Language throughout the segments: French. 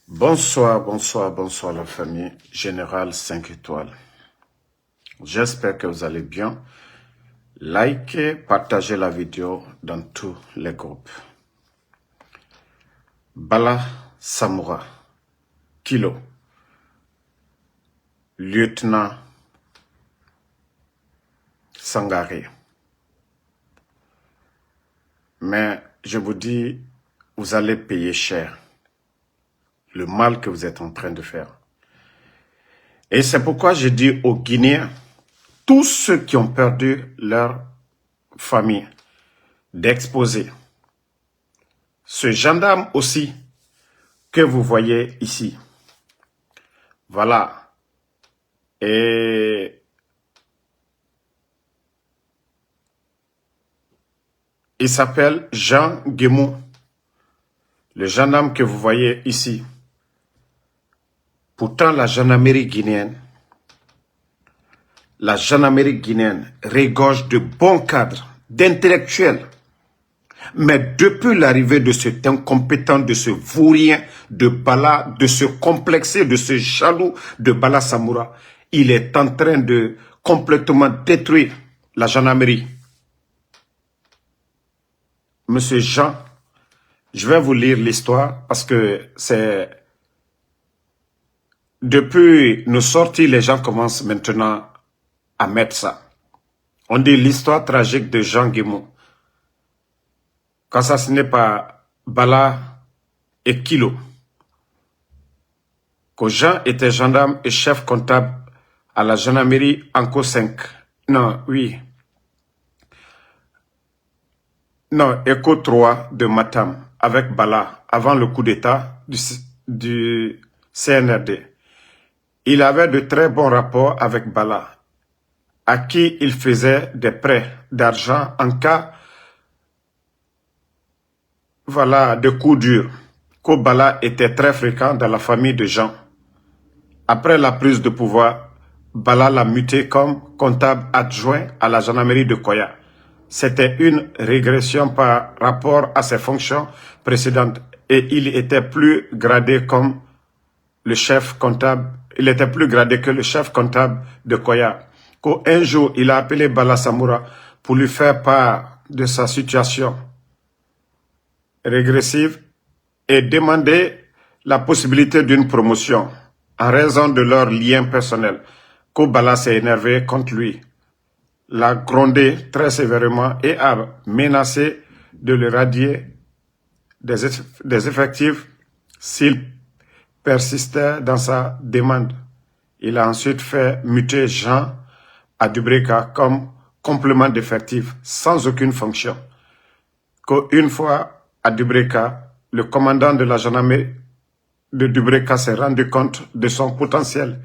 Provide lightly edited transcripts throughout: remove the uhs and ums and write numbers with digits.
Bonsoir, bonsoir, bonsoir la famille Générale 5 étoiles. J'espère que vous allez bien. Likez, partagez la vidéo dans tous les groupes. Bala Samoura, Kilo, lieutenant Sangaré. Mais je vous dis, vous allez payer cher le mal que vous êtes en train de faire. Et c'est pourquoi je dis aux Guinéens, tous ceux qui ont perdu leur famille, d'exposer ce gendarme aussi que vous voyez ici. Voilà. Et il s'appelle Jean Guémou, le gendarme que vous voyez ici. Pourtant, la gendarmerie guinéenne regorge de bons cadres, d'intellectuels. Mais depuis l'arrivée de cet incompétent, de ce vaurien, de Bala, de ce complexé, de ce jaloux de Bala Samoura, il est en train de complètement détruire la gendarmerie. Monsieur Jean, je vais vous lire l'histoire parce que c'est... Depuis nos sorties, les gens commencent maintenant à mettre ça. On dit l'histoire tragique de Jean Guémou, assassiné par Bala et Kilo. Que Jean était gendarme et chef comptable à la gendarmerie Anko 5. Non, oui. Non, Eco 3 de Matam avec Bala avant le coup d'état du CNRD. Il avait de très bons rapports avec Bala, à qui il faisait des prêts d'argent en cas de coups durs. Bala était très fréquent dans la famille de Jean. Après la prise de pouvoir, Bala l'a muté comme comptable adjoint à la gendarmerie de Koya. C'était une régression par rapport à ses fonctions précédentes et il était plus gradé comme le chef comptable. Il était plus gradé que le chef comptable de Koya. Un jour, il a appelé Bala Samoura pour lui faire part de sa situation régressive et demander la possibilité d'une promotion en raison de leur lien personnel. Bala s'est énervé contre lui, l'a grondé très sévèrement et a menacé de le radier des effectifs s'il persistait dans sa demande. Il a ensuite fait muter Jean à Dubreka comme complément d'effectif sans aucune fonction. Une fois à Dubreka, le commandant de la gendarmerie de Dubreka s'est rendu compte de son potentiel,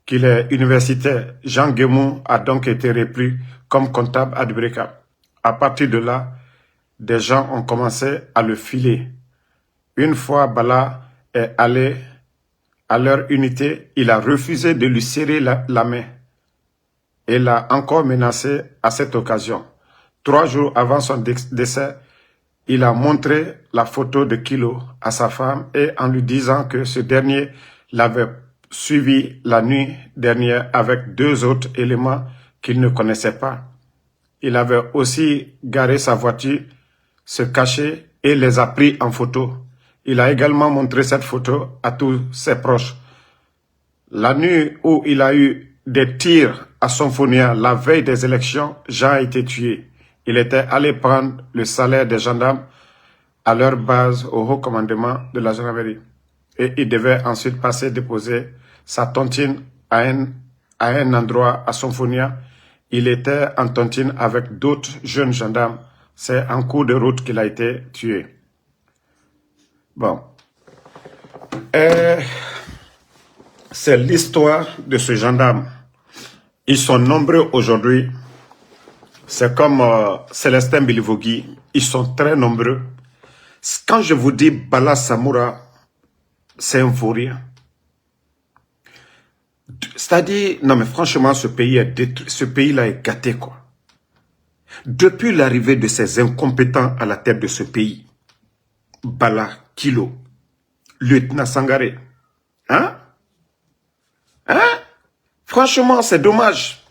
qu'il est universitaire. Jean Guémou a donc été repris comme comptable à Dubreka. À partir de là, des gens ont commencé à le filer. Une fois Bala est allé à leur unité, il a refusé de lui serrer la main et l'a encore menacé à cette occasion. 3 jours avant son décès, il a montré la photo de Kilo à sa femme et en lui disant que ce dernier l'avait suivi la nuit dernière avec 2 autres éléments qu'il ne connaissait pas. Il avait aussi garé sa voiture, se caché et les a pris en photo. Il a également montré cette photo à tous ses proches. La nuit où il a eu des tirs à Sonfonia, la veille des élections, Jean a été tué. Il était allé prendre le salaire des gendarmes à leur base au haut commandement de la gendarmerie. Et il devait ensuite passer déposer sa tontine à un endroit à Sonfonia. Il était en tontine avec d'autres jeunes gendarmes. C'est en cours de route qu'il a été tué. Bon. C'est l'histoire de ce gendarme. Ils sont nombreux aujourd'hui. C'est comme Célestin Bilivogui. Ils sont très nombreux. Quand je vous dis Bala Samoura, c'est un vaurien. C'est-à-dire, non mais franchement, ce pays est détruit, ce pays-là est gâté quoi. Depuis l'arrivée de ces incompétents à la tête de ce pays, Bala, Kilo, lieutenant Sangaré. Hein? Hein? Franchement, c'est dommage.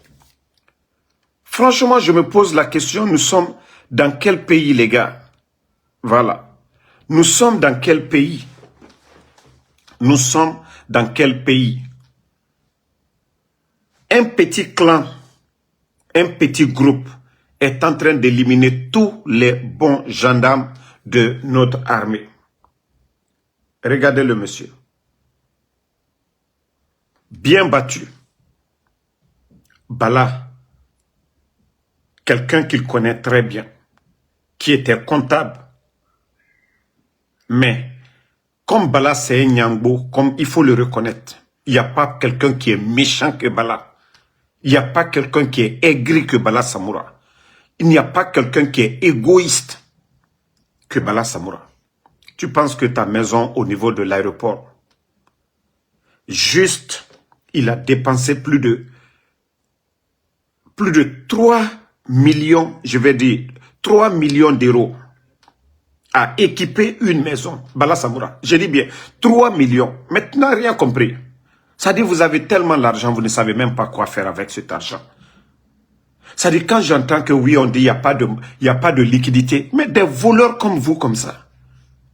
Franchement, je me pose la question, nous sommes dans quel pays, les gars? Voilà. Nous sommes dans quel pays? Nous sommes dans quel pays? Un petit clan, un petit groupe est en train d'éliminer tous les bons gendarmes de notre armée. Regardez le monsieur. Bien battu. Bala, quelqu'un qu'il connaît très bien, qui était comptable. Mais, comme Bala c'est un Nyangbo, comme il faut le reconnaître, il n'y a pas quelqu'un qui est méchant que Bala. Il n'y a pas quelqu'un qui est aigri que Bala Samoura. Il n'y a pas quelqu'un qui est égoïste que Bala Samoura. Tu penses que ta maison au niveau de l'aéroport, juste, il a dépensé plus de 3 millions, je vais dire, 3 millions d'euros à équiper une maison. Bala Samoura, je dis bien, 3 millions. Maintenant, rien compris. Ça dit, vous avez tellement d'argent, vous ne savez même pas quoi faire avec cet argent. Ça dit, quand j'entends que oui, on dit, il n'y a pas de liquidité, mais des voleurs comme vous, comme ça.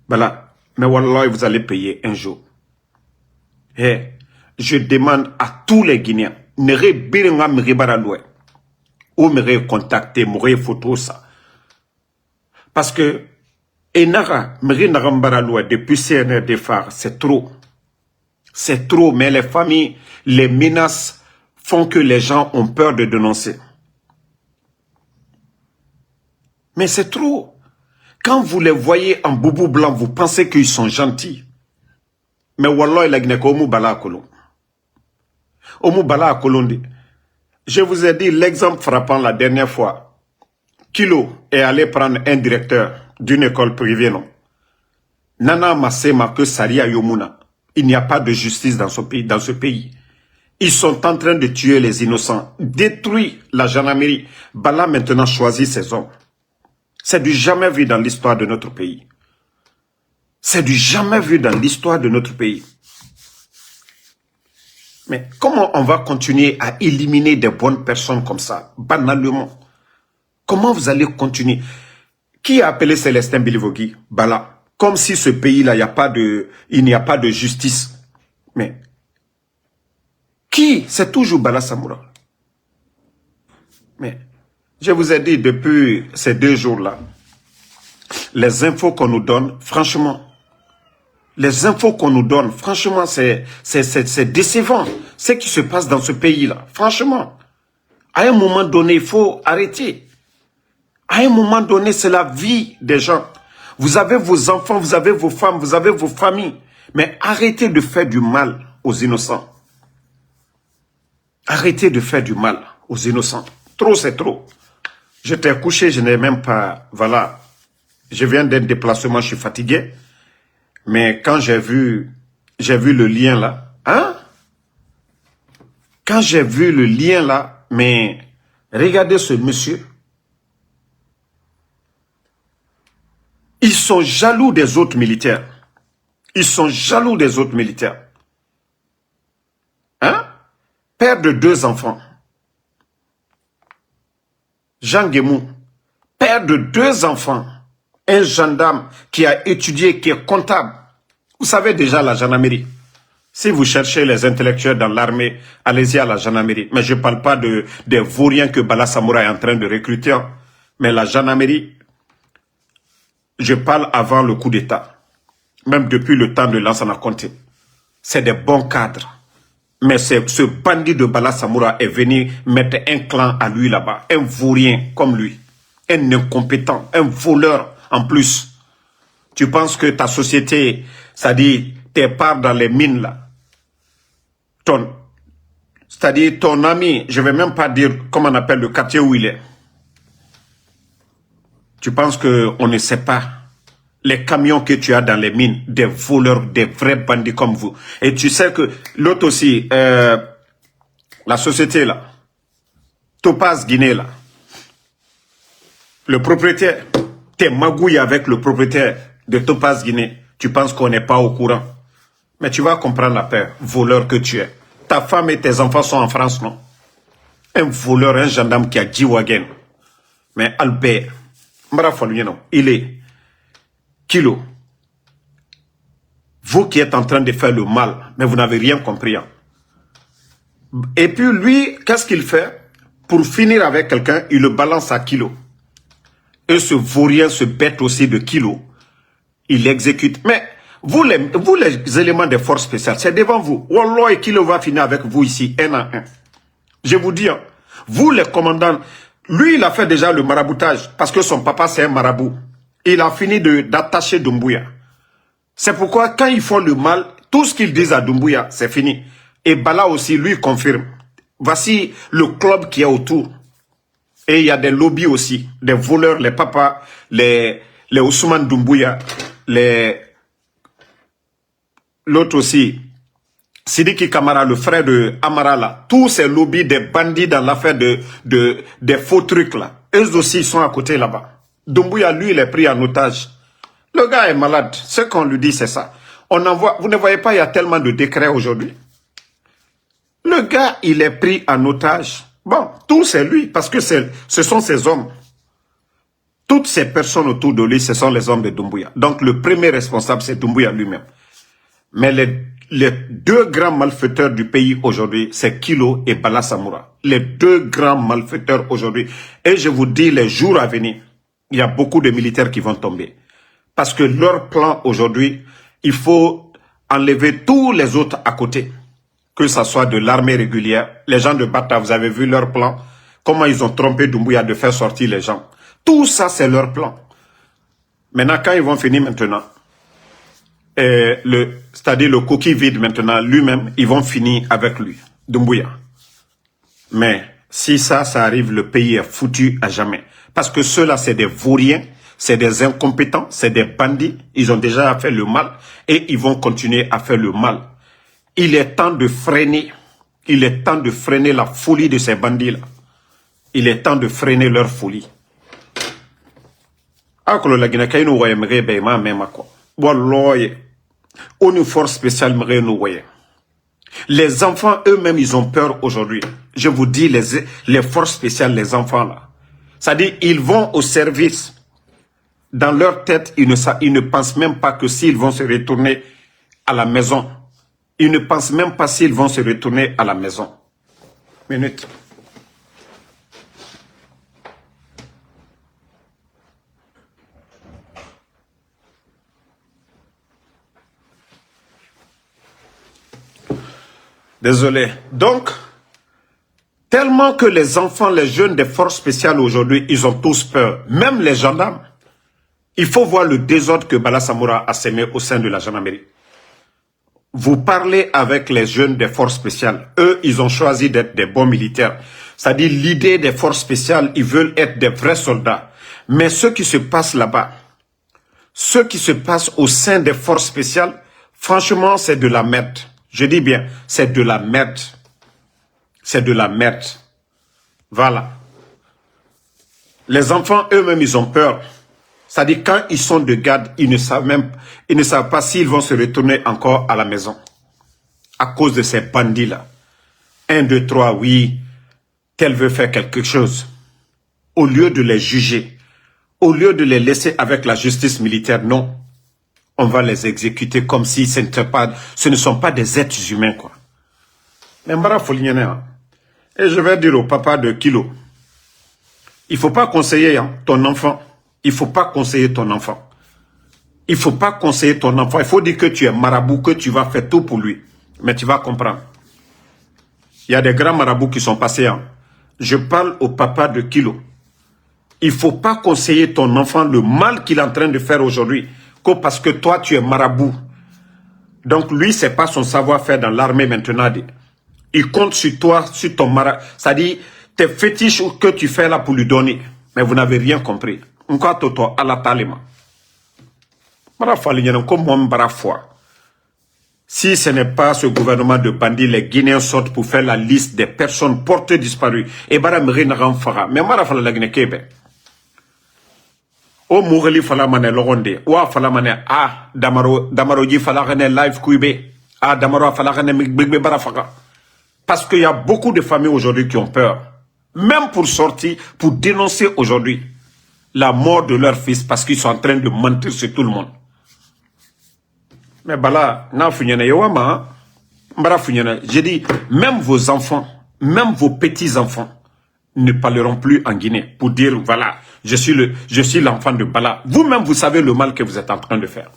Voilà. Mais wallah, vous allez payer un jour. Et je demande à tous les Guinéens, ne rebirenga me rebaraloué, ou me contacter, me photo ça. Parce que, enara, me rebaraloué depuis CNRD phare, c'est trop. C'est trop, mais les familles, les menaces font que les gens ont peur de dénoncer. Mais c'est trop. Quand vous les voyez en boubou blanc, vous pensez qu'ils sont gentils. Mais wallah, il a gné ko omu bala akolon. Omu bala akolon. Je vous ai dit l'exemple frappant la dernière fois. Kilo est allé prendre un directeur d'une école privée, non. Nana Masema que Saria Yomuna. Il n'y a pas de justice dans ce pays. Ils sont en train de tuer les innocents, détruire la gendarmerie. Bala maintenant choisit ses hommes. C'est du jamais vu dans l'histoire de notre pays. C'est du jamais vu dans l'histoire de notre pays. Mais comment on va continuer à éliminer des bonnes personnes comme ça, banalement? Comment vous allez continuer? Qui a appelé Célestin Bilivogui? Bala. Comme si ce pays-là, il n'y a pas de justice. Mais qui? C'est toujours Bala Samoura. Mais je vous ai dit depuis ces 2 jours-là, les infos qu'on nous donne, franchement, c'est décevant. Ce qui se passe dans ce pays-là, franchement. À un moment donné, il faut arrêter. À un moment donné, c'est la vie des gens. Vous avez vos enfants, vous avez vos femmes, vous avez vos familles. Mais arrêtez de faire du mal aux innocents. Arrêtez de faire du mal aux innocents. Trop, c'est trop. J'étais couché, je n'ai même pas... Voilà. Je viens d'un déplacement, je suis fatigué. Mais quand j'ai vu le lien là, hein? Quand j'ai vu le lien là, mais regardez ce monsieur. Ils sont jaloux des autres militaires. Ils sont jaloux des autres militaires. Hein? Père de 2 enfants. Jean Guémou, père de 2 enfants. Un gendarme qui a étudié, qui est comptable. Vous savez déjà la gendarmerie. Si vous cherchez les intellectuels dans l'armée, allez-y à la gendarmerie. Mais je ne parle pas des vauriens que Bala Samoura est en train de recruter. Hein. Mais la gendarmerie, je parle avant le coup d'État. Même depuis le temps de Lansana Conté. C'est des bons cadres. Mais ce bandit de Bala Samoura est venu mettre un clan à lui là-bas. Un vaurien comme lui. Un incompétent, un voleur en plus. Tu penses que ta société, c'est-à-dire tes parts dans les mines là, c'est-à-dire ton ami, je ne vais même pas dire comment on appelle le quartier où il est. Tu penses qu'on ne sait pas les camions que tu as dans les mines, des voleurs, des vrais bandits comme vous. Et tu sais que l'autre aussi, la société là, Topaz Guinée là, le propriétaire, t'es magouille avec le propriétaire de Topaz Guinée. Tu penses qu'on n'est pas au courant. Mais tu vas comprendre la paix, voleur que tu es. Ta femme et tes enfants sont en France, non? Un voleur, un gendarme qui a G-Wagen. Mais Albert, il est kilo. Vous qui êtes en train de faire le mal, mais vous n'avez rien compris. Hein. Et puis lui, qu'est-ce qu'il fait? Pour finir avec quelqu'un, il le balance à kilo. Et ce vaurien, ce bête aussi de kilo, il l'exécute. Mais vous les éléments des forces spéciales, c'est devant vous. Wallah, et Kilo va finir avec vous ici, un à un. Je vous dis, hein, vous les commandants, lui, il a fait déjà le maraboutage, parce que son papa, c'est un marabout. Il a fini d'attacher Doumbouya. C'est pourquoi, quand ils font le mal, tout ce qu'ils disent à Doumbouya, c'est fini. Et Bala aussi, lui, confirme. Voici le club qui est autour. Et il y a des lobbies aussi, des voleurs, les papas, les Ousmane Doumbouya, l'autre aussi, Sidiki Kamara, le frère de Amara là, tous ces lobbies des bandits dans l'affaire des faux trucs là, eux aussi sont à côté là-bas. Doumbouya, lui, il est pris en otage. Le gars est malade, ce qu'on lui dit c'est ça. On envoie, vous ne voyez pas, il y a tellement de décrets aujourd'hui. Le gars, il est pris en otage. Bon, tout c'est lui, parce que ce sont ses hommes. Toutes ces personnes autour de lui, ce sont les hommes de Doumbouya. Donc le premier responsable, c'est Doumbouya lui-même. Mais les deux grands malfaiteurs du pays aujourd'hui, c'est Kilo et Bala Samoura. Les deux grands malfaiteurs aujourd'hui. Et je vous dis, les jours à venir, il y a beaucoup de militaires qui vont tomber. Parce que leur plan aujourd'hui, il faut enlever tous les autres à côté. Que ce soit de l'armée régulière. Les gens de Bata, vous avez vu leur plan. Comment ils ont trompé Doumbouya de faire sortir les gens. Tout ça, c'est leur plan. Maintenant, quand ils vont finir maintenant, c'est-à-dire le coquille vide maintenant, lui-même, ils vont finir avec lui, Doumbouya. Mais si ça arrive, le pays est foutu à jamais. Parce que ceux-là, c'est des vauriens, c'est des incompétents, c'est des bandits. Ils ont déjà fait le mal et ils vont continuer à faire le mal. Il est temps de freiner. Il est temps de freiner la folie de ces bandits-là. Il est temps de freiner leur folie. Une force spéciale. Les enfants eux-mêmes, ils ont peur aujourd'hui. Je vous dis, les forces spéciales, les enfants là. C'est-à-dire, ils vont au service. Dans leur tête, ils ne pensent même pas que s'ils vont se retourner à la maison. Ils ne pensent même pas s'ils vont se retourner à la maison. Minute. Désolé. Donc, tellement que les enfants, les jeunes des forces spéciales aujourd'hui, ils ont tous peur. Même les gendarmes. Il faut voir le désordre que Bala Samoura a sémé au sein de la gendarmerie. Vous parlez avec les jeunes des forces spéciales. Eux, ils ont choisi d'être des bons militaires. C'est-à-dire l'idée des forces spéciales, ils veulent être des vrais soldats. Mais ce qui se passe là-bas, ce qui se passe au sein des forces spéciales, franchement, c'est de la merde. Je dis bien, c'est de la merde. C'est de la merde. Voilà. Les enfants, eux-mêmes, ils ont peur. C'est-à-dire, quand ils sont de garde, ils ne savent pas s'ils vont se retourner encore à la maison. À cause de ces bandits-là. 1, 2, 3, oui, tel veut faire quelque chose. Au lieu de les juger, au lieu de les laisser avec la justice militaire, non. On va les exécuter comme si ce ne sont pas des êtres humains, quoi. Mais Mbara Folignane, hein. Et je vais dire au papa de Kilo, il ne faut pas conseiller ton enfant. Il ne faut pas conseiller ton enfant. Il ne faut pas conseiller ton enfant. Il faut dire que tu es marabout, que tu vas faire tout pour lui. Mais tu vas comprendre. Il y a des grands marabouts qui sont passés. Je parle au papa de Kilo. Il ne faut pas conseiller ton enfant le mal qu'il est en train de faire aujourd'hui. Parce que toi, tu es marabout. Donc lui, ce n'est pas son savoir-faire dans l'armée maintenant. Il compte sur toi, sur ton marabout. C'est-à-dire, tes fétiches que tu fais là pour lui donner. Mais vous n'avez rien compris. Si ce n'est pas ce gouvernement de bandits, les Guinéens sortent pour faire la liste des personnes portées disparues. Et bara mrina fara. Mais mara fala la Guinée Kébé. O moureli fala mané loronde. Ou fala mané damaro ji fala rené live kuibé. Ah, Damaro Falakane, Bigbe Barafaka. Parce qu'il y a beaucoup de familles aujourd'hui qui ont peur. Même pour sortir, pour dénoncer aujourd'hui la mort de leur fils parce qu'ils sont en train de mentir sur tout le monde. Mais Bala, j'ai dit, même vos enfants, même vos petits-enfants ne parleront plus en Guinée pour dire, voilà, je suis l'enfant de Bala. Vous-même, vous savez le mal que vous êtes en train de faire.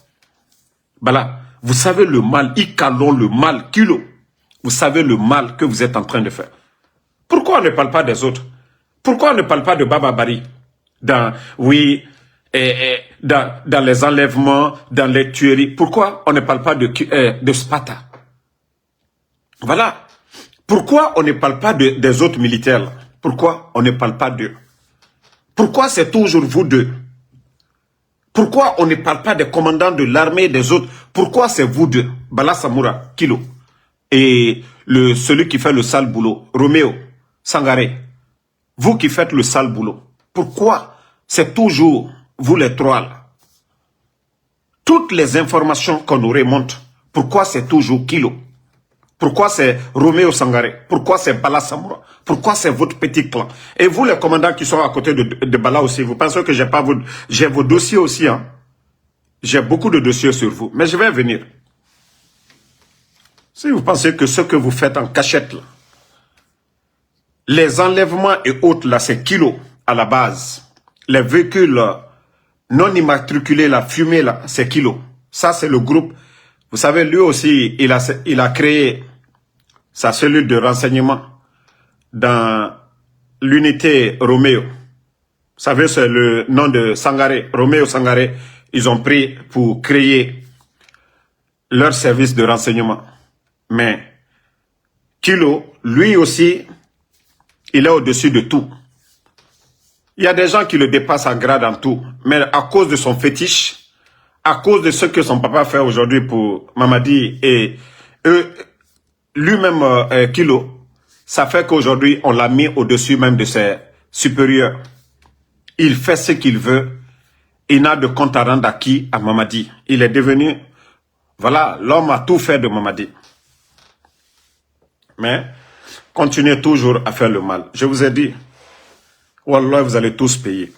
Bala, vous savez le mal, Ikalon, le mal, Kilo. Vous savez le mal que vous êtes en train de faire. Pourquoi on ne parle pas des autres? Pourquoi on ne parle pas de Baba Bari? Dans les enlèvements, dans les tueries. Pourquoi on ne parle pas de Spata? Voilà. Pourquoi on ne parle pas des autres militaires là? Pourquoi on ne parle pas d'eux? Pourquoi c'est toujours vous deux? Pourquoi on ne parle pas des commandants de l'armée et des autres? Pourquoi c'est vous deux? Bala Samoura, Kilo. Et celui qui fait le sale boulot, Roméo Sangaré. Vous qui faites le sale boulot. Pourquoi c'est toujours vous les trois là? Toutes les informations qu'on nous remonte, pourquoi c'est toujours Kilo? Pourquoi c'est Roméo Sangaré? Pourquoi c'est Bala Samoura? Pourquoi c'est votre petit clan? Et vous les commandants qui sont à côté de Bala aussi, vous pensez que j'ai vos dossiers aussi, hein? J'ai beaucoup de dossiers sur vous, mais je vais venir. Si vous pensez que ce que vous faites en cachette là, les enlèvements et autres là, c'est Kilo à la base. Les véhicules non immatriculés, la fumée là, c'est Kilo. Ça c'est le groupe. Vous savez, lui aussi, il a créé sa cellule de renseignement dans l'unité Roméo. Vous savez, c'est le nom de Sangaré, Roméo Sangaré. Ils ont pris pour créer leur service de renseignement. Mais Kilo, lui aussi, il est au-dessus de tout. Il y a des gens qui le dépassent en grade en tout. Mais à cause de son fétiche, à cause de ce que son papa fait aujourd'hui pour Mamadi et lui-même Kilo, ça fait qu'aujourd'hui, on l'a mis au-dessus même de ses supérieurs. Il fait ce qu'il veut. Il n'a de compte à rendre à qui? À Mamadi. Il est devenu, voilà, l'homme a tout fait de Mamadi. Mais, continuez toujours à faire le mal. Je vous ai dit, Wallah, vous allez tous payer.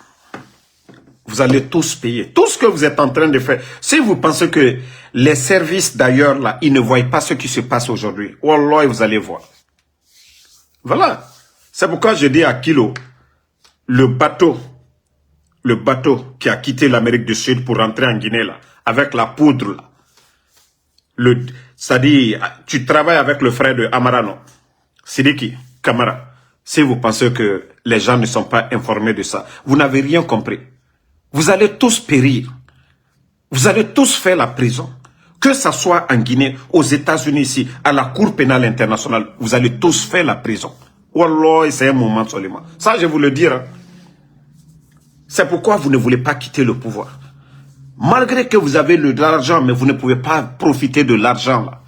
Vous allez tous payer. Tout ce que vous êtes en train de faire. Si vous pensez que les services d'ailleurs, là, ils ne voient pas ce qui se passe aujourd'hui, Wallah, vous allez voir. Voilà. C'est pourquoi je dis à Kilo, le bateau qui a quitté l'Amérique du Sud pour rentrer en Guinée, là, avec la poudre, là. C'est-à-dire, tu travailles avec le frère de Amarano, Sidiki Kamara. Si vous pensez que les gens ne sont pas informés de ça, vous n'avez rien compris. Vous allez tous périr. Vous allez tous faire la prison. Que ce soit en Guinée, aux États-Unis ici, à la Cour pénale internationale, vous allez tous faire la prison. Wallah, c'est un moment seulement. Ça, je vous le dis. Hein. C'est pourquoi vous ne voulez pas quitter le pouvoir. Malgré que vous avez de l'argent, mais vous ne pouvez pas profiter de l'argent là.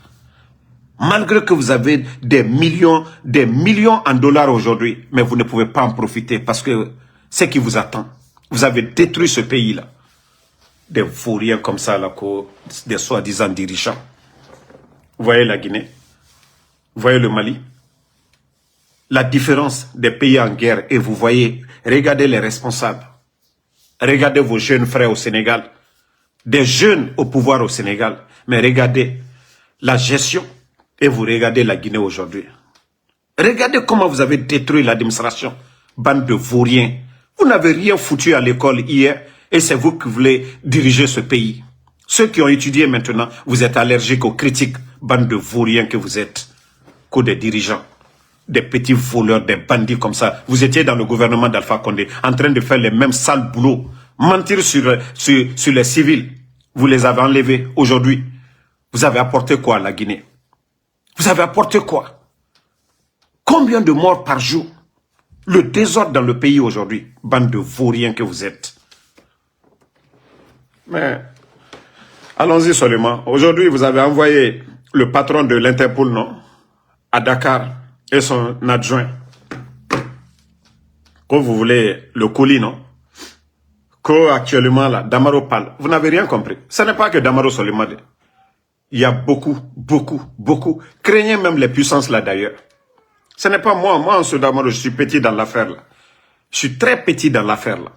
Malgré que vous avez des millions en dollars aujourd'hui, mais vous ne pouvez pas en profiter parce que c'est ce qui vous attend. Vous avez détruit ce pays-là. Des vauriens comme ça, là, des soi-disant dirigeants. Vous voyez la Guinée? Vous voyez le Mali? La différence des pays en guerre, et vous voyez, regardez les responsables. Regardez vos jeunes frères au Sénégal. Des jeunes au pouvoir au Sénégal. Mais regardez la gestion et vous regardez la Guinée aujourd'hui. Regardez comment vous avez détruit l'administration. Bande de vauriens. Vous n'avez rien foutu à l'école hier et c'est vous qui voulez diriger ce pays. Ceux qui ont étudié maintenant, vous êtes allergiques aux critiques. Bande de vauriens que vous êtes. Que des dirigeants. Des petits voleurs, des bandits comme ça. Vous étiez dans le gouvernement d'Alpha Condé en train de faire les mêmes sales boulots. Mentir sur les civils. Vous les avez enlevés aujourd'hui. Vous avez apporté quoi à la Guinée? Vous avez apporté quoi? Combien de morts par jour? Le désordre dans le pays aujourd'hui. Bande de vauriens que vous êtes. Mais, allons-y seulement. Aujourd'hui, vous avez envoyé le patron de l'Interpol, non? À Dakar et son adjoint. Quand vous voulez le colis, non? Actuellement là, Damaro parle. Vous n'avez rien compris. Ce n'est pas que Damaro Solimade. il y a beaucoup, beaucoup, beaucoup. Craignez même les puissances là d'ailleurs. Ce n'est pas moi. Moi, en Soudan, je suis petit dans l'affaire là. Je suis très petit dans l'affaire là.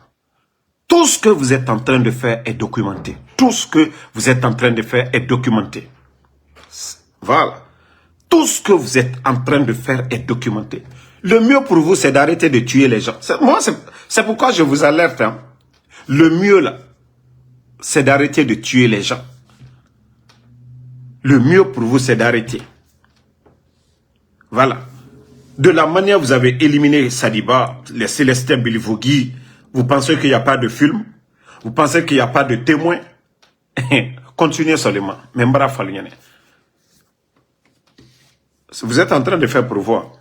Tout ce que vous êtes en train de faire est documenté. Tout ce que vous êtes en train de faire est documenté. Voilà. Tout ce que vous êtes en train de faire est documenté. Le mieux pour vous, c'est d'arrêter de tuer les gens. Moi, c'est pourquoi je vous alerte. Hein. Le mieux, là, c'est d'arrêter de tuer les gens. Le mieux pour vous, c'est d'arrêter. Voilà. De la manière vous avez éliminé Sadiba, les Célestins Bilivogui, vous pensez qu'il n'y a pas de film? Vous pensez qu'il n'y a pas de témoins? Continuez seulement. Vous êtes en train de faire pouvoir.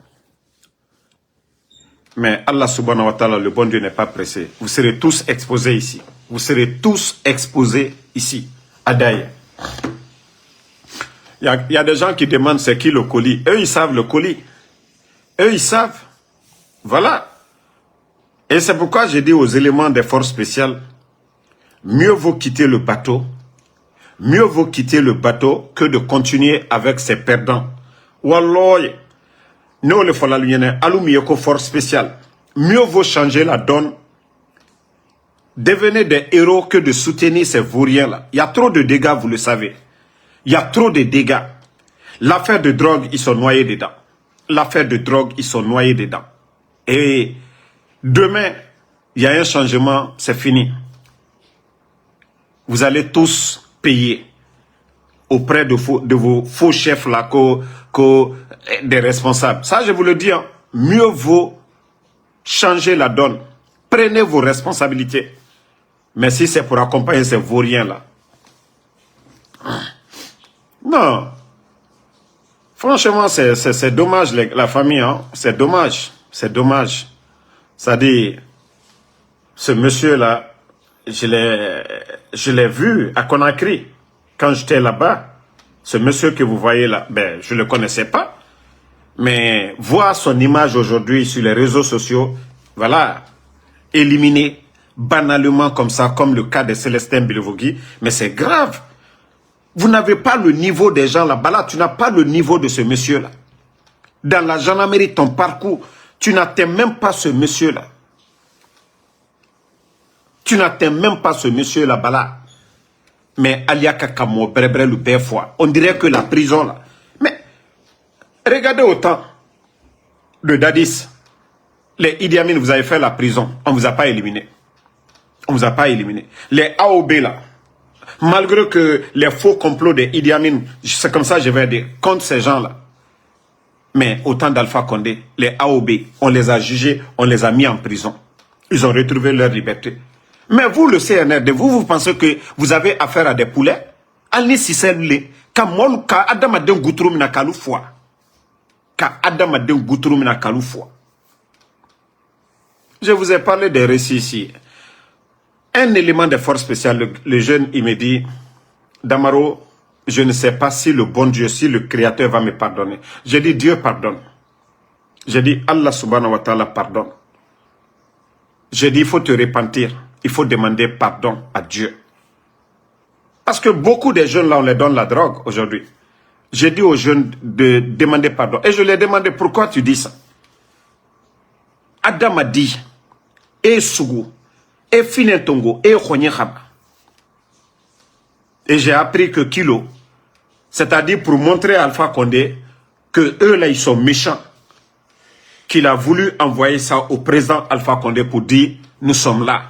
Mais Allah subhanahu wa ta'ala, le bon Dieu n'est pas pressé. Vous serez tous exposés ici. Vous serez tous exposés ici, à Daï. Il y a des gens qui demandent c'est qui le colis. Eux, ils savent le colis. Eux, ils savent. Voilà. Et c'est pourquoi j'ai dit aux éléments des forces spéciales, mieux vaut quitter le bateau. Mieux vaut quitter le bateau que de continuer avec ses perdants. Wallah, nous le falaluyene, alumiyeko force spéciale. Mieux vaut changer la donne. Devenez des héros que de soutenir ces vauriens-là. Il y a trop de dégâts, vous le savez. Il y a trop de dégâts. L'affaire de drogue, ils sont noyés dedans. L'affaire de drogue, ils sont noyés dedans. Et demain, il y a un changement, c'est fini. Vous allez tous payer auprès de vos faux chefs là, des responsables. Ça, je vous le dis, hein, mieux vaut changer la donne. Prenez vos responsabilités. Mais si c'est pour accompagner ces vauriens là, non. Franchement, c'est dommage, la famille. Hein? C'est dommage. C'est dommage. C'est-à-dire, ce monsieur-là, je l'ai vu à Conakry. Quand j'étais là-bas, ce monsieur que vous voyez là, ben, je ne le connaissais pas. Mais voir son image aujourd'hui sur les réseaux sociaux, voilà, éliminé banalement comme ça, comme le cas de Célestin Bilivogui, mais c'est grave. Vous n'avez pas le niveau des gens là-bas. Là, tu n'as pas le niveau de ce monsieur-là. Dans la gendarmerie, ton parcours, tu n'atteins même pas ce monsieur-là. Tu n'atteins même pas ce monsieur là-bas là. Mais Alia Kakamo, Brebre, le Béfois, on dirait que la prison là. Mais regardez autant de Dadis. Les Idi Amin, vous avez fait la prison. On ne vous a pas éliminé. On ne vous a pas éliminé. Les AOB là. Malgré que les faux complots des Idi Amin, c'est comme ça que je vais dire, contre ces gens-là. Mais au temps d'Alpha Condé, les AOB, on les a jugés, on les a mis en prison. Ils ont retrouvé leur liberté. Mais vous, le CNRD, vous pensez que vous avez affaire à des poulets? Alni Sissel, ka Adam Adem Goutroume na Kaloufwa. Ka Adam Adem Goutroume na Kaloufwa. Je vous ai parlé des récits ici. Un élément de force spéciale, le jeune, il me dit, Damaro, je ne sais pas si le bon Dieu, si le Créateur va me pardonner. J'ai dit, Dieu pardonne. J'ai dit, Allah subhanahu wa ta'ala pardonne. J'ai dit, il faut te repentir. Il faut demander pardon à Dieu. Parce que beaucoup de jeunes là, on les donne la drogue aujourd'hui. J'ai dit aux jeunes de demander pardon. Et je leur ai demandé, pourquoi tu dis ça? Adam a dit, et Sougou, et Finetongo, et Khonye Khaba. Et j'ai appris que Kilo, c'est-à-dire pour montrer à Alpha Condé que eux là, ils sont méchants, qu'il a voulu envoyer ça au président Alpha Condé pour dire, nous sommes là.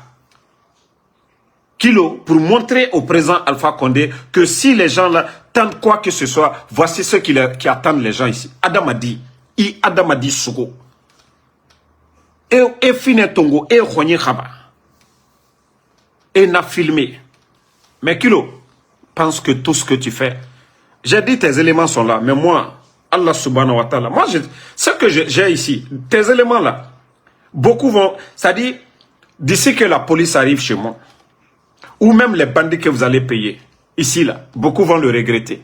Kilo, pour montrer au président Alpha Condé que si les gens là tentent quoi que ce soit, voici ce qui attendent les gens ici. Adam a dit Sogo. Et Finetongo, et Khonye Khaba. Et n'a filmé. Mais Kilo, pense que tout ce que tu fais, j'ai dit tes éléments sont là, mais moi, Allah subhanahu wa ta'ala, moi, ce que j'ai ici, tes éléments là, beaucoup vont, c'est-à-dire, d'ici que la police arrive chez moi, ou même les bandits que vous allez payer, ici là, beaucoup vont le regretter.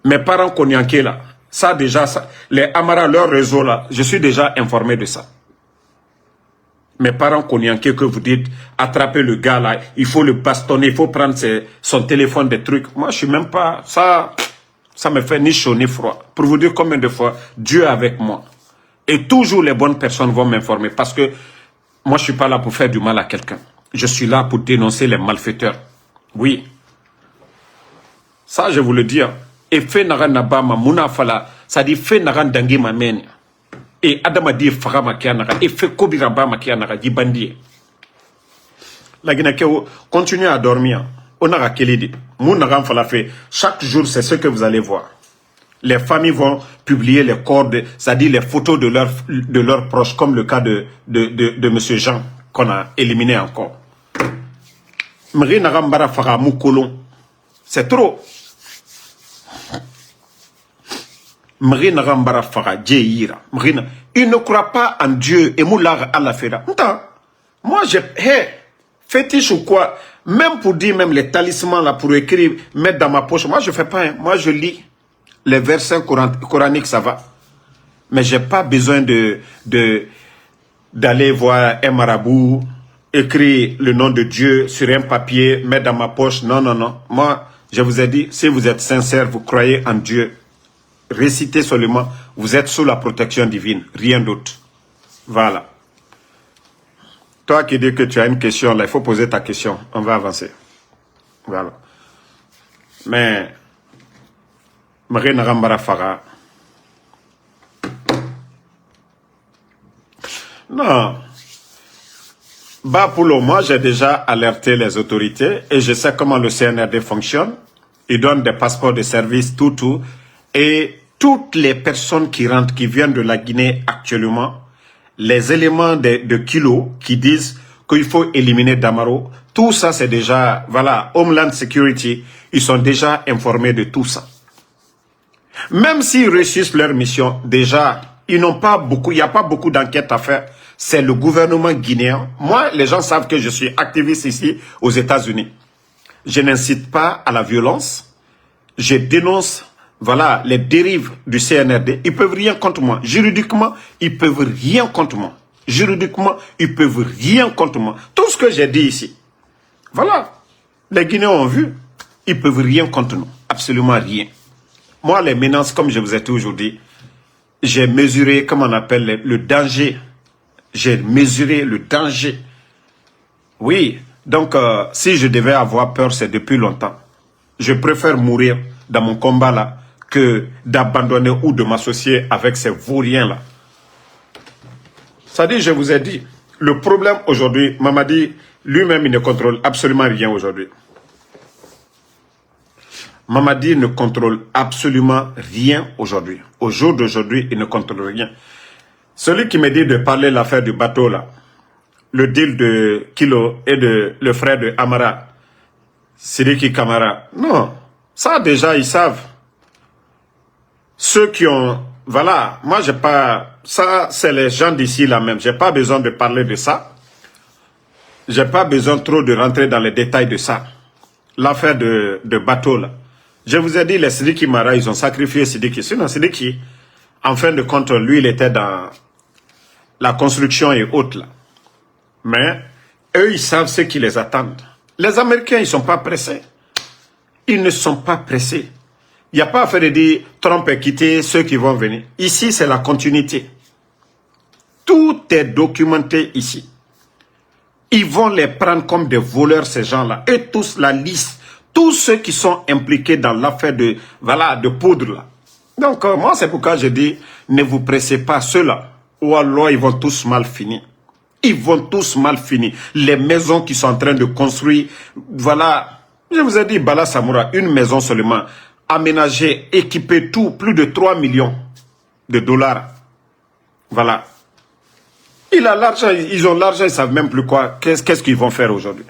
Mes parents Konyanké là, ça déjà, ça, les Amara, leur réseau là, je suis déjà informé de ça. Mes parents cognaqués que vous dites, attrapez le gars là, il faut le bastonner, il faut prendre son téléphone, des trucs. Moi, je suis même pas... Ça me fait ni chaud ni froid. Pour vous dire combien de fois, Dieu est avec moi. Et toujours les bonnes personnes vont m'informer. Parce que moi, je suis pas là pour faire du mal à quelqu'un. Je suis là pour dénoncer les malfaiteurs. Oui. Ça, je vous le dis. Et fait naran nabama, mouna fala, ça dit fait naran dangi mamen. Et Adam a dit Farama Kianara, et fait Kobiraba Makianara, dit Bandi. La Guinée, continuez à dormir. On a dit, Mounaram Falafé, chaque jour, c'est ce que vous allez voir. Les familles vont publier les corps, c'est-à-dire les photos de leurs proches, comme le cas de M. Jean, qu'on a éliminé encore. Mri Narambara Faramou Kolon, c'est trop. Il ne croit pas en Dieu et Moular à la Fera. Moi, j'ai fétiche ou quoi, même pour dire même les talismans là, pour écrire, mettre dans ma poche, moi je fais pas, hein. Moi je lis les versets coraniques, ça va. Mais j'ai pas besoin d'aller voir un marabout, écrire le nom de Dieu sur un papier, mettre dans ma poche. Non, non, non. Moi, je vous ai dit, si vous êtes sincère, vous croyez en Dieu, récitez seulement, vous êtes sous la protection divine, rien d'autre. Voilà. Toi qui dis que tu as une question, là, il faut poser ta question. On va avancer. Voilà. Mais, Marie Narambara Farah. Non. Bah, pour le moment, j'ai déjà alerté les autorités et je sais comment le CNRD fonctionne. Ils donnent des passeports de service, tout. Et toutes les personnes qui rentrent, qui viennent de la Guinée actuellement, les éléments de kilos qui disent qu'il faut éliminer Damaro, tout ça c'est déjà, voilà, Homeland Security, ils sont déjà informés de tout ça. Même s'ils réussissent leur mission, déjà, ils n'ont pas beaucoup, il n'y a pas beaucoup d'enquêtes à faire. C'est le gouvernement guinéen. Moi, les gens savent que je suis activiste ici aux États-Unis. Je n'incite pas à la violence. Je dénonce, voilà, les dérives du CNRD. Ils peuvent rien contre moi. Juridiquement, ils peuvent rien contre moi. Juridiquement, ils peuvent rien contre moi. Tout ce que j'ai dit ici. Voilà. Les Guinéens ont vu. Ils peuvent rien contre nous. Absolument rien. Moi, les menaces, comme je vous ai toujours dit, j'ai mesuré, comme on appelle, le danger. J'ai mesuré le danger. Oui. Donc, si je devais avoir peur, c'est depuis longtemps. Je préfère mourir dans mon combat là que d'abandonner ou de m'associer avec ces vauriens-là. Ça dit, je vous ai dit, le problème aujourd'hui, Mamadi, lui-même, il ne contrôle absolument rien aujourd'hui. Mamadi ne contrôle absolument rien aujourd'hui. Au jour d'aujourd'hui, il ne contrôle rien. Celui qui me dit de parler de l'affaire du bateau là, le deal de Kilo et le frère de Amara, Sidiki Kamara, non, ça déjà ils savent. Ceux qui ont, voilà, moi j'ai pas, ça c'est les gens d'ici là même, j'ai pas besoin de parler de ça. J'ai pas besoin trop de rentrer dans les détails de ça. L'affaire de bateau là. Je vous ai dit, les Sidiki Mara, ils ont sacrifié Sidiki. Sinon Sidiki, en fin de compte, lui il était dans la construction et autres là. Mais eux ils savent ce qui les attendent. Les Américains ils sont pas pressés. Ils ne sont pas pressés. Il n'y a pas à faire de dire Trump est quitté, ceux qui vont venir. Ici, c'est la continuité. Tout est documenté ici. Ils vont les prendre comme des voleurs, ces gens-là. Et tous, la liste, tous ceux qui sont impliqués dans l'affaire de, voilà, de poudre, là. Donc, moi, c'est pourquoi je dis, ne vous pressez pas ceux-là. Ou alors, ils vont tous mal finir. Ils vont tous mal finir. Les maisons qui sont en train de construire, voilà. Je vous ai dit, Bala Samoura, une maison seulement, aménagée, équipée, tout, plus de 3 millions de dollars. Voilà. Il a l'argent, ils ont l'argent, ils ne savent même plus quoi. Qu'est-ce qu'ils vont faire aujourd'hui?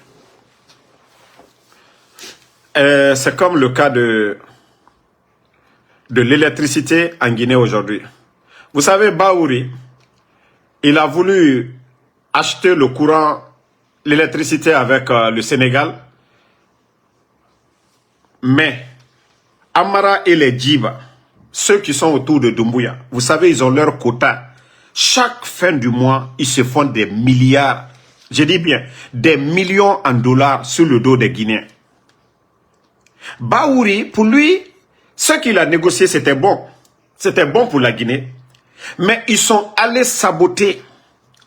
C'est comme le cas de l'électricité en Guinée aujourd'hui. Vous savez, Baouri, il a voulu acheter le courant, l'électricité avec le Sénégal. Mais Amara et les Djiba, ceux qui sont autour de Doumbouya, vous savez, ils ont leur quota Chaque fin du mois, ils se font des milliards, je dis bien, des millions en dollars sur le dos des Guinéens. Baouri, pour lui, ce qu'il a négocié, c'était bon. C'était bon pour la Guinée. Mais ils sont allés saboter.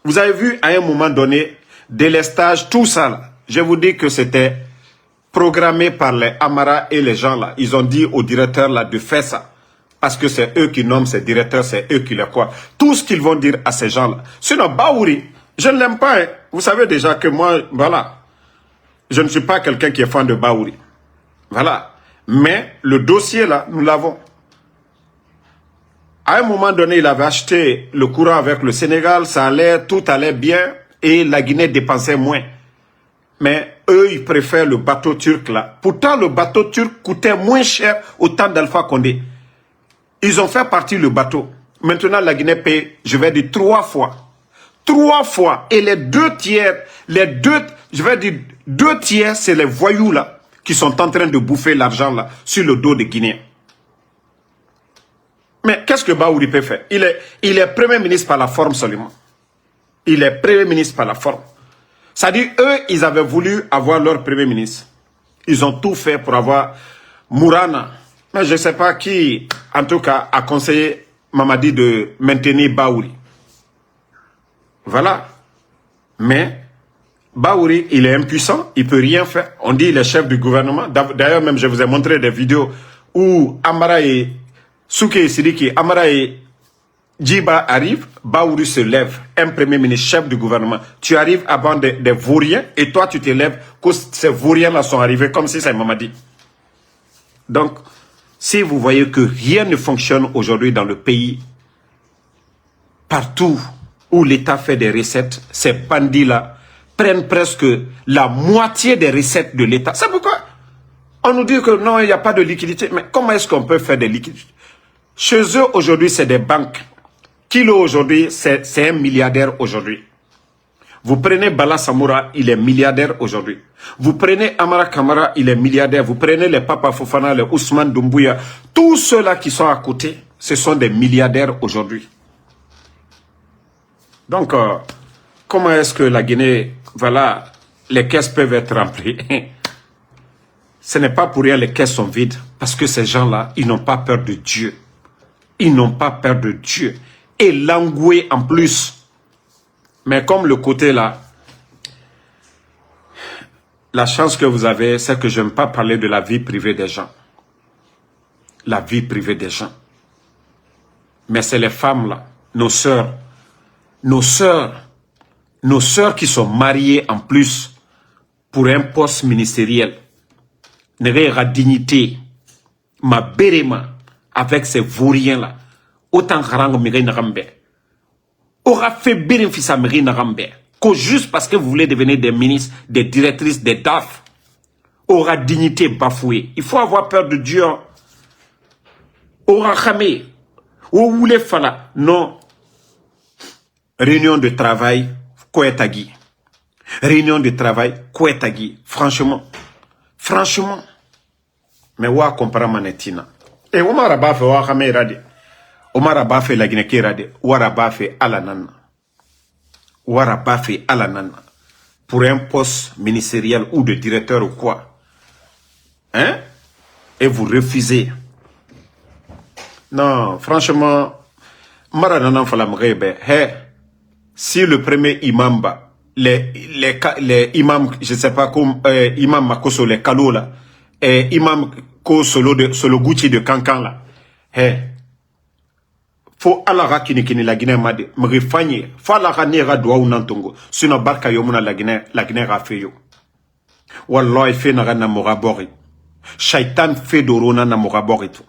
Vous avez vu à un moment donné, délestage, tout ça là. Je vous dis que c'était programmé par les Amara et les gens là. Ils ont dit au directeur là de faire ça. Parce que c'est eux qui nomment ces directeurs, c'est eux qui les quoi. Tout ce qu'ils vont dire à ces gens là. Sinon, Baouri, je ne l'aime pas. Hein. Vous savez déjà que moi, voilà. Je ne suis pas quelqu'un qui est fan de Baouri. Voilà. Mais le dossier là, nous l'avons. À un moment donné, il avait acheté le courant avec le Sénégal, ça allait, tout allait bien et la Guinée dépensait moins. Mais eux, ils préfèrent le bateau turc là. Pourtant, le bateau turc coûtait moins cher au temps d'Alpha Condé. Ils ont fait partir le bateau. Maintenant, la Guinée paye, je vais dire 3 fois. 3 fois. Et les 2 tiers, je vais dire 2 tiers, c'est les voyous là qui sont en train de bouffer l'argent là sur le dos des Guinéens. Mais qu'est-ce que Baouri peut faire? Il est premier ministre par la forme seulement. Il est premier ministre par la forme. C'est-à-dire, eux, ils avaient voulu avoir leur premier ministre. Ils ont tout fait pour avoir Mourana. Mais je ne sais pas qui, en tout cas, a conseillé Mamadi de maintenir Baouri. Voilà. Mais Baouri, il est impuissant, il ne peut rien faire. On dit qu'il est chef du gouvernement. D'ailleurs, même je vous ai montré des vidéos où Amara et Souké Sidiki, Amara et Djiba arrivent, Baouri se lève, un premier ministre, chef du gouvernement. Tu arrives avant des vauriens et toi tu te lèves, que ces vauriens-là sont arrivés comme si c'est Mamadi. Donc, si vous voyez que rien ne fonctionne aujourd'hui dans le pays, partout où l'État fait des recettes, ces bandits-là prennent presque la moitié des recettes de l'État. C'est pourquoi on nous dit que non, il n'y a pas de liquidité. Mais comment est-ce qu'on peut faire des liquidités? Chez eux, aujourd'hui, c'est des banques. Kilo, aujourd'hui, c'est un milliardaire aujourd'hui. Vous prenez Bala Samoura, il est milliardaire aujourd'hui. Vous prenez Amara Kamara, il est milliardaire. Vous prenez les Papa Fofana, les Ousmane Doumbouya. Tous ceux-là qui sont à côté, ce sont des milliardaires aujourd'hui. Donc, comment est-ce que la Guinée, voilà, les caisses peuvent être remplies? Ce n'est pas pour rien les caisses sont vides. Parce que ces gens-là, ils n'ont pas peur de Dieu. Ils n'ont pas peur de Dieu. Et l'angoué en plus. Mais comme le côté là, la chance que vous avez, c'est que je n'aime pas parler de la vie privée des gens. La vie privée des gens. Mais c'est les femmes là, nos sœurs qui sont mariées en plus pour un poste ministériel. N'ayera dignité, ma bérema, avec ces vauriens là. Autant harang mire nagambe. Aura fait bénéfice à mire nagambe. Que juste parce que vous voulez devenir des ministres, des directrices, des DAF, aura dignité bafouée. Il faut avoir peur de Dieu. Aura ramé. Ou voulez fala. Non. Réunion de travail, Kouetagi. Réunion de travail, Kouetagi. Franchement. Franchement. Mais wa compara manetina. Et Omar Abafe wa ramé rade. Omar Abafe la Guinée rade. Omar Abafe alanana. Omar Abafe alanana. Pour un poste ministériel ou de directeur ou quoi. Hein? Et vous refusez. Non, franchement, Maranana Falamrebe, si le premier imam, les imams, je ne sais pas, comme imam Makoso, les Kalo là, et imam Ko Solo Gucci de Kankan là, faut alara kini la Guinée made, m'refanye, faut alara nera doa ou nantongo, sinon barka yomuna la Guinée rafeyo. Wallah, fait na morabori. Shaitan fait dorona na morabori tout.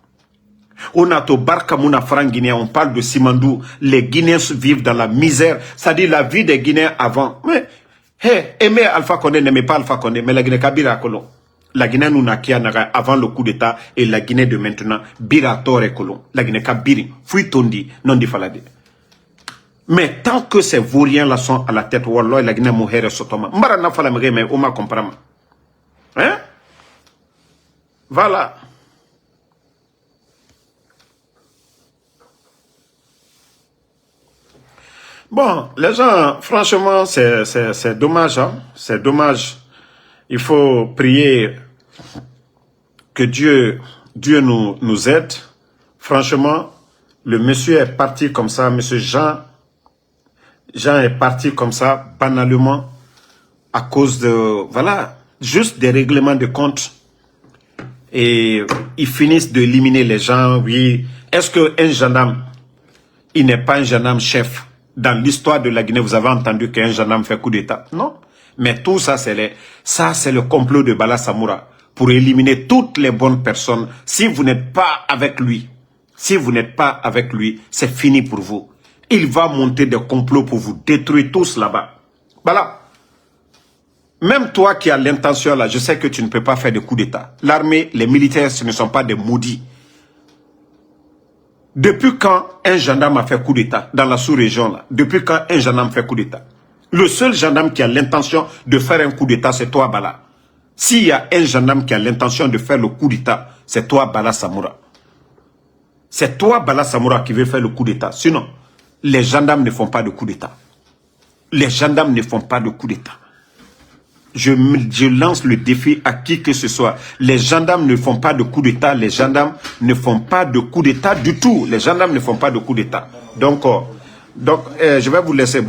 On a to barka mouna franc guinéen, on parle de Simandou, les Guinéens vivent dans la misère, c'est-à-dire la vie des Guinéens avant. Mais, aimer Alpha Condé, n'aimez pas Alpha Condé, mais la Guinée Kabira Kolon. La Guinée nous nakia avant le coup d'état et la Guinée de maintenant, Bira Tore Kolon. La Guinée Kabiri, Fui Tondi, non di Falade. Mais tant que ces vauriens-là sont à la tête, Wallah, la Guinée mouhere sotoma. Mbara na fala mre, mais Oma comprama. Hein? Voilà. Bon, les gens, franchement, c'est dommage. Hein? C'est dommage. Il faut prier que Dieu nous aide. Franchement, le monsieur est parti comme ça, monsieur Jean est parti comme ça, banalement, à cause de, voilà, juste des règlements de compte. Et ils finissent d'éliminer les gens, oui. Est-ce qu'un gendarme, il n'est pas un gendarme chef? Dans l'histoire de la Guinée, vous avez entendu qu'un gendarme fait coup d'État? Non. Mais tout ça, c'est le complot de Bala Samoura pour éliminer toutes les bonnes personnes. Si vous n'êtes pas avec lui, c'est fini pour vous. Il va monter des complots pour vous détruire tous là-bas. Voilà. Même toi qui as l'intention là, je sais que tu ne peux pas faire de coup d'État. L'armée, les militaires, ce ne sont pas des maudits. Depuis quand un gendarme a fait coup d'État dans la sous-région là? Depuis quand un gendarme fait coup d'État? Le seul gendarme qui a l'intention de faire un coup d'État, c'est toi, Bala. S'il y a un gendarme qui a l'intention de faire le coup d'État, c'est toi, Bala Samoura. C'est toi, Bala Samoura, qui veut faire le coup d'État. Sinon, les gendarmes ne font pas de coup d'État. Les gendarmes ne font pas de coup d'État. Je lance le défi à qui que ce soit. Les gendarmes ne font pas de coup d'État. Les gendarmes ne font pas de coup d'État du tout. Les gendarmes ne font pas de coup d'État. Donc, je vais vous laisser.